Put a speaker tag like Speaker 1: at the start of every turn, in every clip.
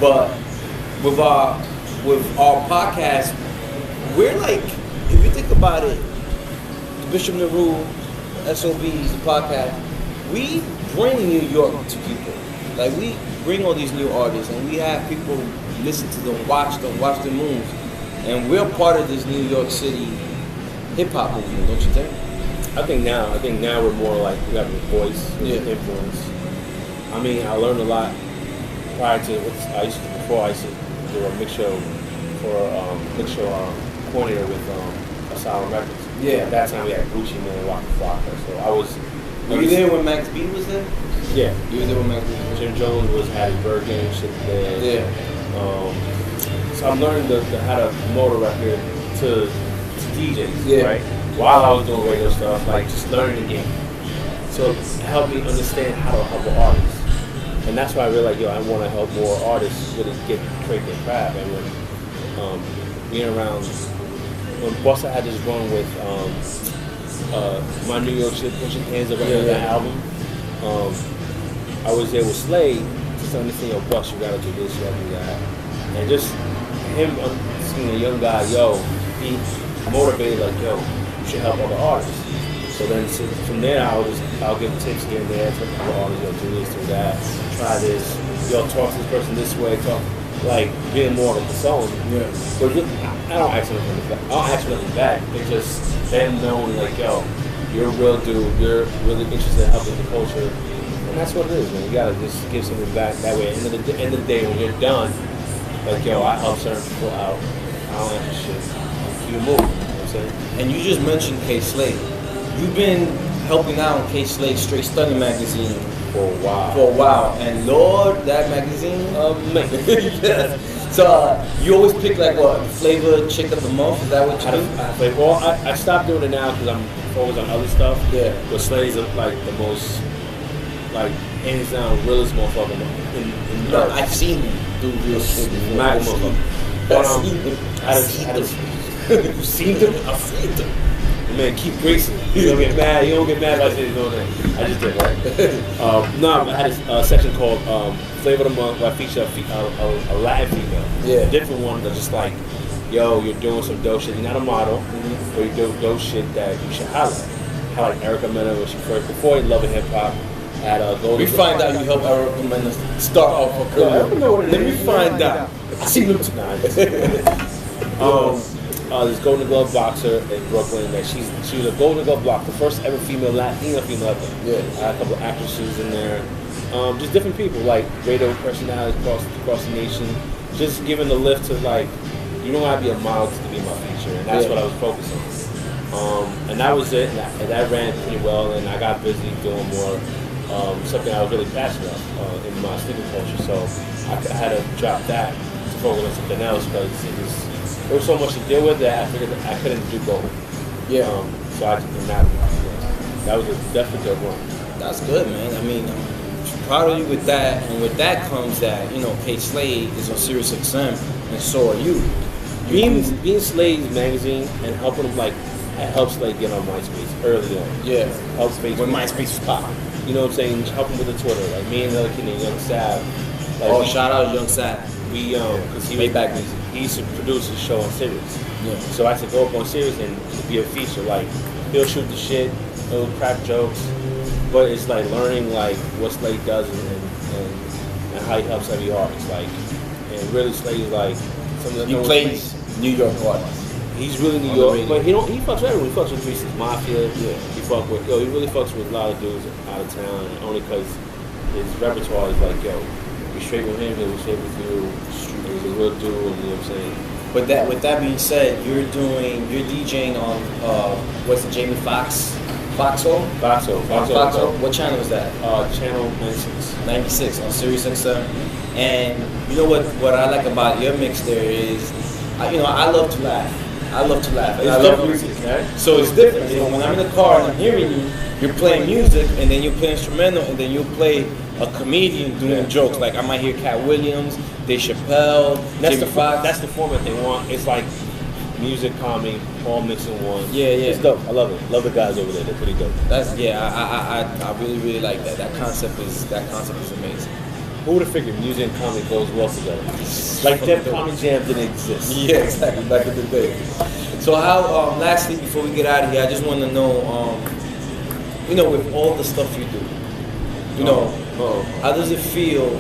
Speaker 1: But with our podcast, we're like, if you think about it, the Bishop Nehru, SOBs, the podcast, we bring New York to people. Like, we bring all these new artists, and we have people listen to them, watch their moves, and we're part of this New York City hip hop movement, don't you think?
Speaker 2: I think now we're more like we have a voice, influence. I mean, I learned a lot prior to before I used to do a mix show coordinator with Asylum Records.
Speaker 1: Yeah.
Speaker 2: At that time we had Gucci Mane, Waka Flocka. So I was.
Speaker 1: Were you there when Max B was there?
Speaker 2: Yeah.
Speaker 1: You were there when Max B was there?
Speaker 2: Jim Jones had his bird game shit there.
Speaker 1: Yeah.
Speaker 2: So I'm learning how to promote a record to DJs, right? While I was doing radio stuff, like just learning the game. So it helped me understand how to help an artist. And that's why I realized, I want to help more artists really create their craft. And when being around, when Busta had this run with My New York Shit, Put Your Hands Up, that album, I was there with Slade just to understand, Bust, you gotta do this, you gotta do that. And just him seeing a young guy, he motivated, like, you should help other artists. So then from there, I'll give tips here and there to other artists, do this, do that, try this, talk to this person this way, like being more of a consultant.
Speaker 1: Yeah.
Speaker 2: But I don't ask anything back. I don't ask nothing back. It's just them knowing, like, you're a real dude, you're really interested in helping the culture. And that's what it is, man. You gotta just give something back that way. And at the end of the day, when you're done, like, I help certain people out. I don't have shit. You move. You know what I'm saying?
Speaker 1: And you just mentioned K Slade. You've been helping out on K Slade's Straight Stunning magazine
Speaker 2: for a while.
Speaker 1: And Lord, that magazine,
Speaker 2: amazing.
Speaker 1: Yes. So you always pick like what flavor chick of the month? Is that what you do?
Speaker 2: Well, I stopped doing it now because I'm focused on other stuff.
Speaker 1: Yeah.
Speaker 2: But Slade's like the most, like, hands down realest motherfucker in
Speaker 1: no, I've seen him do real shit.
Speaker 2: Mad motherfucker.
Speaker 1: I've seen him.
Speaker 2: You've seen them? I've seen them. Man, keep racing. You don't get mad. You don't get mad if I say you doing that. I just did, right? No, I had a section called Flavor of the Month where I feature a Latin female.
Speaker 1: Yeah.
Speaker 2: Different one that's just like, you're doing some dope shit. You're not a model, but you do dope shit that you should highlight. Highlight Erica Mena when she first, before in Love and Hip Hop, had Golden.
Speaker 1: We find out you helped Erica Mena start off her career.
Speaker 2: I don't know what it is.
Speaker 1: Let me find out. I see them tonight.
Speaker 2: This Golden Glove boxer in Brooklyn. That she was a Golden Glove block, the first ever Latina female ever.
Speaker 1: Yeah.
Speaker 2: I had a couple of actresses in there. Just different people, like radio personalities across the nation. Just giving the lift to, like, you don't have to be a model to be my feature, and that's what I was focused on. And that was it, and that ran pretty well. And I got busy doing more something I was really passionate about in my sleeping culture. So I had to drop that to focus on something else because there was so much to deal with that I figured that I couldn't do both.
Speaker 1: Yeah.
Speaker 2: So I just did not. That was definitely a good one.
Speaker 1: That's good, man. I mean, I'm proud of you with that. And with that comes that, K Slade is on Sirius XM, and so are you.
Speaker 2: Being Slade's magazine and helping them, like, it helps Slade get on MySpace early on.
Speaker 1: Yeah.
Speaker 2: Helps Facebook.
Speaker 1: When MySpace was popping.
Speaker 2: You know what I'm saying? Helping with the Twitter. Like, me and the other kid named Young Sav.
Speaker 1: Like, shout out Young Sav.
Speaker 2: We, because he
Speaker 1: made back music.
Speaker 2: He used to produce his show on Sirius.
Speaker 1: Yeah.
Speaker 2: So I had to go up on Sirius and be a feature. Like, he'll shoot the shit, he'll crack jokes, but it's like learning, like, what Slade does and how he helps every artist. Like, and really Slade's like something that
Speaker 1: he plays New York artists.
Speaker 2: He's really New York, but he fucks with everyone. He fucks with 3 6 Mafia. Yeah. He really fucks with a lot of dudes out of town, only because his repertoire is like, be straight with him, he'll be straight with you. He's a real dude, you know what I'm saying?
Speaker 1: But with that being said, you're DJing on what's the Jamie Foxhole?
Speaker 2: Foxhole.
Speaker 1: What channel is that?
Speaker 2: Channel 96.
Speaker 1: 96 on Sirius XM. And you know what I like about your mix there is, I love to laugh. And I love music, right? So it's different. When I'm in the car and I'm hearing you, you're playing music, and then you play instrumental, and then you play a comedian doing jokes. Like I might hear Cat Williams, Dave Chappelle, Jamie Foxx.
Speaker 2: That's the format they want. It's like music, comedy, all mixed in one.
Speaker 1: Yeah.
Speaker 2: It's dope. I love it. Love the guys over there. They're pretty dope.
Speaker 1: I really like that. That concept is amazing.
Speaker 2: Who would have figured music and comedy goes well together? Like Def Comedy Jam didn't exist.
Speaker 1: Yeah, exactly. Back in the day. So how? Lastly, before we get out of here, I just want to know, with all the stuff you do, how does it feel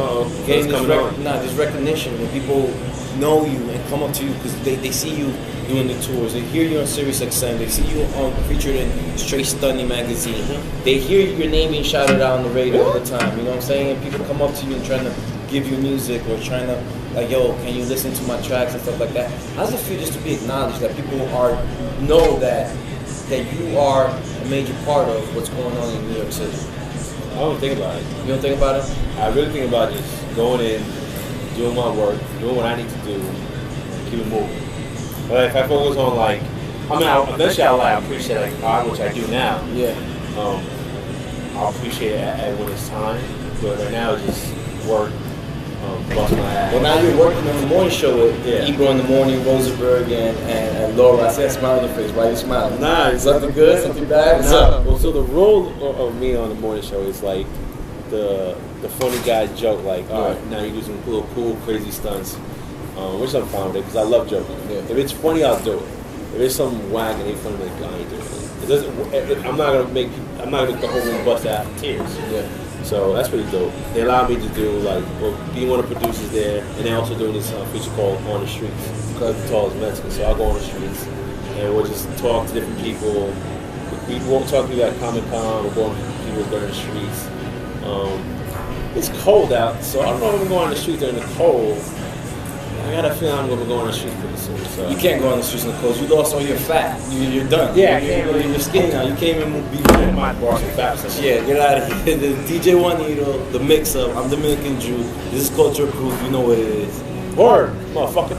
Speaker 1: getting this recognition when people know you and come up to you because they see you doing the tours, they hear you on Sirius XM, they see you featured in Straight Stunning magazine, they hear your name being shouted out on the radio all the time, you know what I'm saying? And people come up to you and trying to give you music or trying to, like, yo, can you listen to my tracks and stuff like that? How does it feel just to be acknowledged that people know that you are a major part of what's going on in New York City?
Speaker 2: I don't think about it.
Speaker 1: You don't think about it?
Speaker 2: I really think about just going in, doing my work, doing what I need to do, keep it moving. But if I focus on eventually I'll appreciate art, which I do now.
Speaker 1: Yeah.
Speaker 2: I'll appreciate it when it's time. But right now it's just work, bust my ass.
Speaker 1: Well, now you're working on the morning show with Ebro in the morning, Rosenberg and Laura. I see a smile on your face. Why are you smiling?
Speaker 2: Nah, it's
Speaker 1: something good, something bad. What's
Speaker 2: nah.
Speaker 1: up?
Speaker 2: Well, so the role of me on the morning show is like the funny guy joke. Like, all right, now you do some cool, crazy stunts. Which I'm fine with it because I love joking. Yeah. If it's funny, I'll do it. If it's some whack and ain't funny, like, I ain't doing it. It doesn't. I'm not gonna make the whole room bust out in tears.
Speaker 1: Yeah.
Speaker 2: So that's pretty dope. They allow me to do be one of the producers there, and they're also doing this feature called On the Streets because the tallest Mexican. So I'll go on the streets and we'll just talk to different people. We won't talk to people at Comic Con. We'll go on to people during the streets. It's cold out, so I don't know if I'm going on the streets during the cold. I got a feeling I'm going to go on the streets pretty soon. So.
Speaker 1: You can't go on the streets in the cold. You lost all your fat. You're done.
Speaker 2: Yeah,
Speaker 1: you're skinny now. You can't even be
Speaker 2: my boss and fat.
Speaker 1: Yeah, get out of here. The DJ Juanyto, the mix-up. I'm Dominican Jew. This is Culture Proof. You know what it is.
Speaker 2: Word, motherfucker.